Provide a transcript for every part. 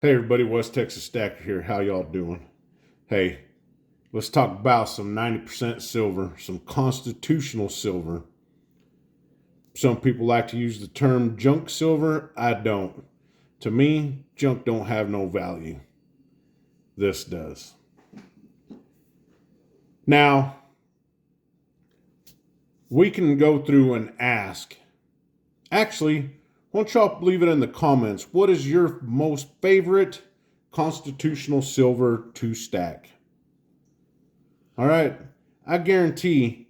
Hey everybody, West Texas Stacker here. How y'all doing? Hey, let's talk about some 90% silver, some constitutional silver. Some people like to use the term junk silver. I don't. To me, junk don't have no value. This does. Now, we can go through and ask. Actually, why don't y'all leave it in the comments? What is your most favorite constitutional silver to stack? All right. I guarantee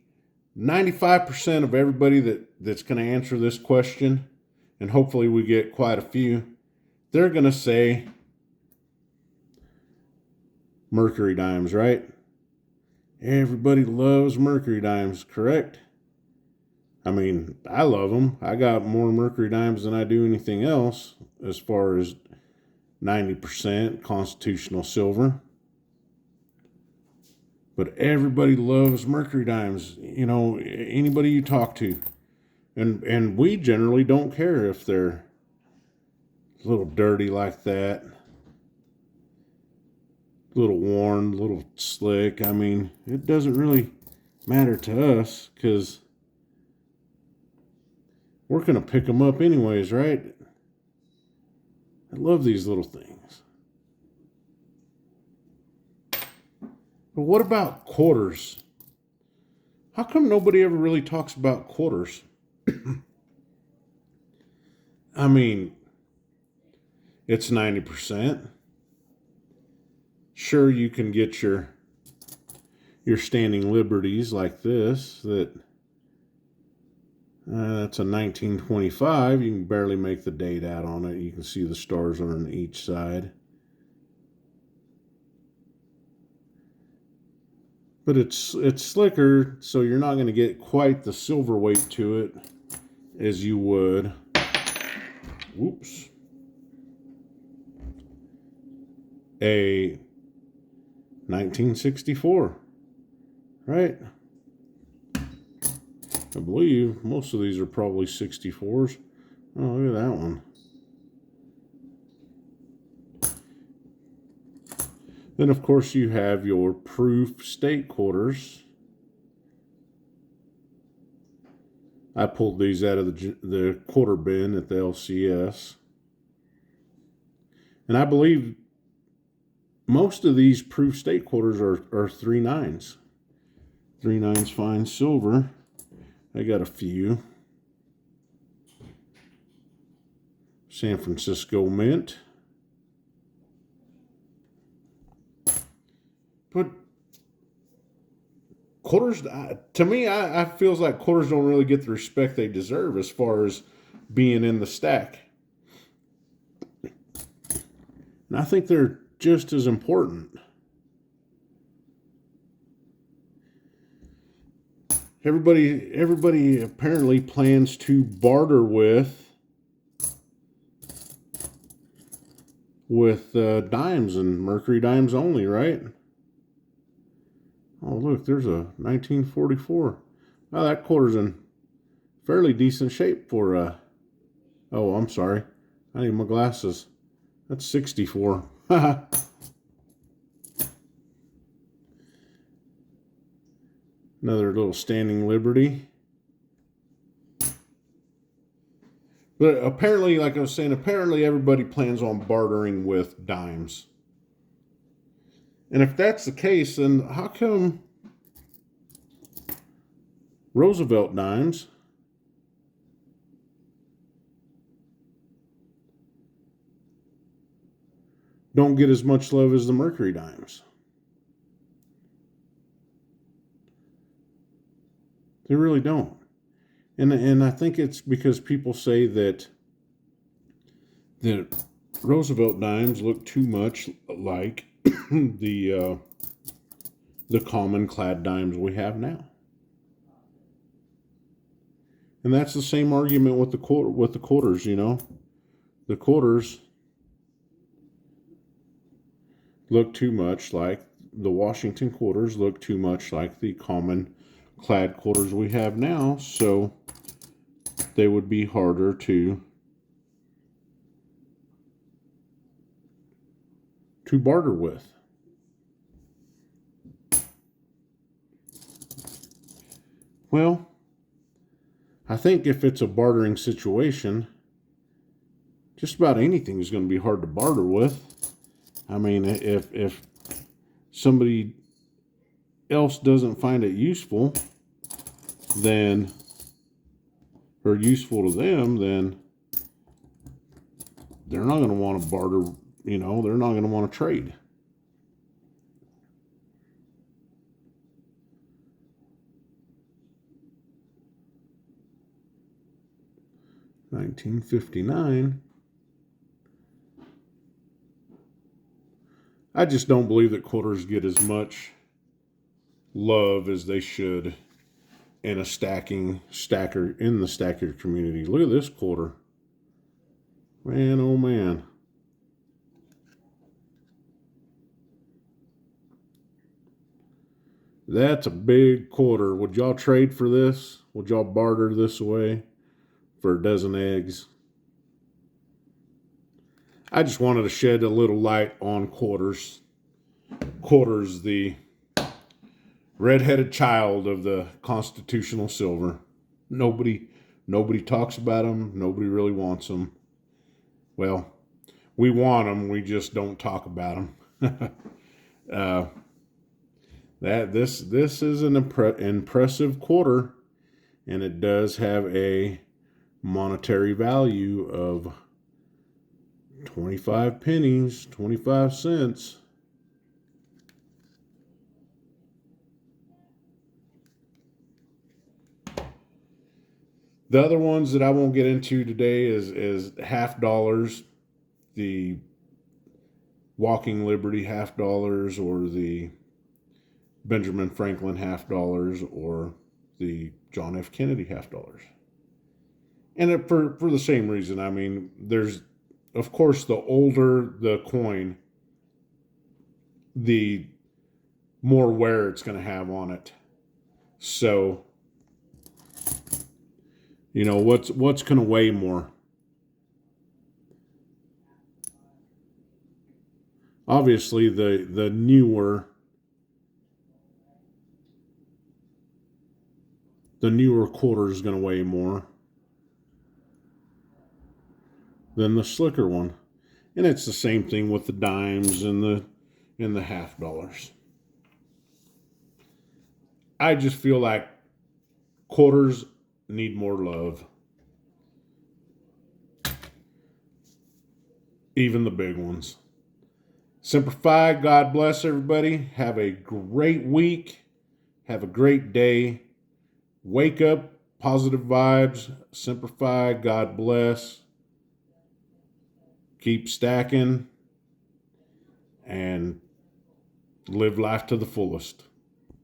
95% of everybody that's going to answer this question, and hopefully we get quite a few, they're going to say mercury dimes, right? Everybody loves mercury dimes, correct? I mean, I love them. I got more mercury dimes than I do anything else as far as 90% constitutional silver. But everybody loves mercury dimes. You know, anybody you talk to. And we generally don't care if they're a little dirty like that, a little worn, a little slick. I mean, it doesn't really matter to us because we're going to pick them up anyways, right? I love these little things. But what about quarters? How come nobody ever really talks about quarters? I mean, it's 90%. Sure, you can get your standing liberties like this. That's a 1925. You can barely make the date out on it. You can see the stars are on each side. But it's slicker, so you're not going to get quite the silver weight to it as you would. Whoops. A 1964, right? I believe most of these are probably 64s. Oh, look at that one. Then, of course, you have your proof state quarters. I pulled these out of the quarter bin at the LCS. And I believe most of these proof state quarters are 3/9s. 3/9s fine silver. I got a few. San Francisco Mint. But quarters, to me, I feels like quarters don't really get the respect they deserve as far as being in the stack. And I think they're just as important. Everybody apparently plans to barter with dimes and mercury dimes only, right? Oh, look, there's a 1944. Oh, that quarter's in fairly decent shape for oh, I'm sorry. I need my glasses. That's 64. Another little standing liberty. But apparently, like I was saying, apparently everybody plans on bartering with dimes. And if that's the case, then how come Roosevelt dimes don't get as much love as the mercury dimes? They really don't. And I think it's because people say that Roosevelt dimes look too much like the common clad dimes we have now. And that's the same argument with the quarters, you know. The quarters look too much like the Washington quarters look too much like the common clad quarters we have now, so they would be harder to to barter with. Well, I think if it's a bartering situation, just about anything is going to be hard to barter with. I mean, if somebody else doesn't find it useful, then, or useful to them, then they're not going to want to barter, they're not going to want to trade. $19.59. I just don't believe that quarters get as much love as they should in the stacker community. Look at this quarter. Man, oh man. That's a big quarter. Would y'all trade for this? Would y'all barter this away for a dozen eggs? I just wanted to shed a little light on quarters. Quarters, the red-headed child of the constitutional silver. Nobody talks about them. Nobody really wants them. Well, we want them. We just don't talk about them. This is an impressive quarter, and it does have a monetary value of 25 pennies, 25 cents. The other ones that I won't get into today is $50, the Walking Liberty $50, or the Benjamin Franklin $50, or the John F. Kennedy $50. And for the same reason, I mean, there's, of course, the older the coin, the more wear it's going to have on it. So, what's going to weigh more? Obviously, the newer quarter is going to weigh more than the slicker one. And it's the same thing with the dimes and the $50. I just feel like quarters need more love. Even the big ones. Semper Fi, God bless everybody. Have a great week. Have a great day. Wake up, positive vibes. Semper Fi, God bless. Keep stacking and live life to the fullest.